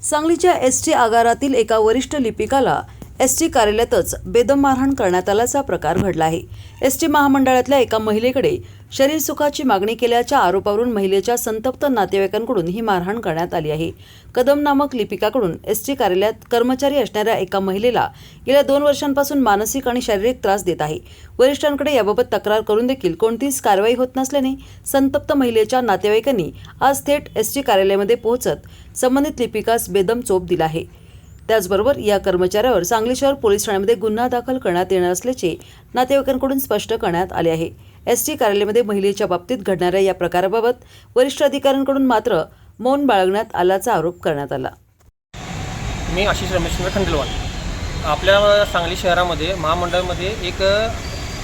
सांगलीच्या एसटी आगारातील एका वरिष्ठ लिपिकाला एसटी कार्यालयातच बेदम मारहाण करण्यात आल्याचा प्रकार घडला आहे। एसटी महामंडळातल्या एका महिलेकडे शरीर सुखाची मागणी केल्याच्या आरोपावरून महिलेच्या संतप्त नातेवाईकांकडून ही मारहाण करण्यात आली आहे। कदम नामक लिपिकाकडून एसटी कार्यालयात कर्मचारी असणाऱ्या एका महिलेला गेल्या 2 वर्षांपासून मानसिक आणि शारीरिक त्रास देत आहे। वरिष्ठांकडे याबाबत तक्रार करून देखील कोणतीच कारवाई होत नसल्याने संतप्त महिलेच्या नातेवाईकांनी आज थेट एसटी कार्यालयामध्ये पोहोचत संबंधित लिपिकास बेदम चोप दिला आहे। त्याचबरोबर या कर्मचाऱ्यावर सांगली शहर पोलीस ठाण्यामध्ये गुन्हा दाखल करण्यात येणार असल्याचे नातेवाईकांकडून स्पष्ट करण्यात आले आहे। एसटी कार्यालयामध्ये महिलेच्या बाबतीत घडणाऱ्या या प्रकाराबाबत वरिष्ठ अधिकाऱ्यांकडून मात्र मौन बाळगण्यात आल्याचा आरोप करण्यात आला। मी आशिष रमेशचंद्र खंडेलवाल। आपल्या सांगली शहरामध्ये महामंडळामध्ये एक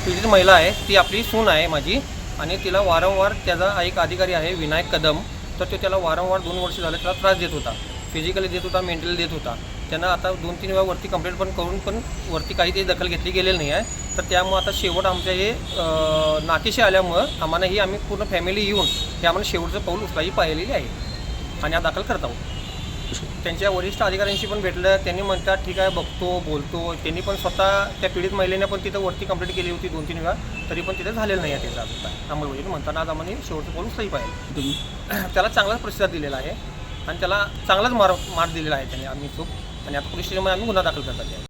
पीडित महिला आहे, ती आपली सून आहे माझी, आणि तिला वारंवार त्याचा एक अधिकारी आहे विनायक कदम, तर तो त्याला वारंवार 2 वर्ष झाले त्याला त्रास देत होता, फिजिकली देत होता, मेंटली देत होता। त्यांना आता 2-3 वेळा वरती कंप्लेंट पण करून पण वरती काही ते दखल घेतली गेलेली नाही आहे। तर त्यामुळे आता शेवट आमच्या हे नाकेशी आल्यामुळं आम्ही पूर्ण फॅमिली येऊन हे आम्हाला शेवटचं पाऊल उचलायची पाहिलेली आहे आणि आज दाखल करत आहोत। त्यांच्या वरिष्ठ अधिकाऱ्यांशी पण भेटलं, त्यांनी म्हणतात ठीक आहे बघतो बोलतो। त्यांनी पण स्वतः त्या पीडित महिलेने पण तिथं वरती कंप्लेंट केली होती 2-3 वेळा, तरी पण तिथं झालेलं नाही आहे त्याचा अभिप्राय अंमलबजावणी म्हणताना आज आम्हाला शेवटचं पाऊल उचलायची पाहिजे। त्याला चांगलाच प्रतिसाद दिलेला आहे आणि त्याला चांगलाच मार दिलेला आहे त्याने आम्ही चूक, आणि आता पोलीस स्टेशनमध्ये आम्ही गुन्हा दाखल करतात।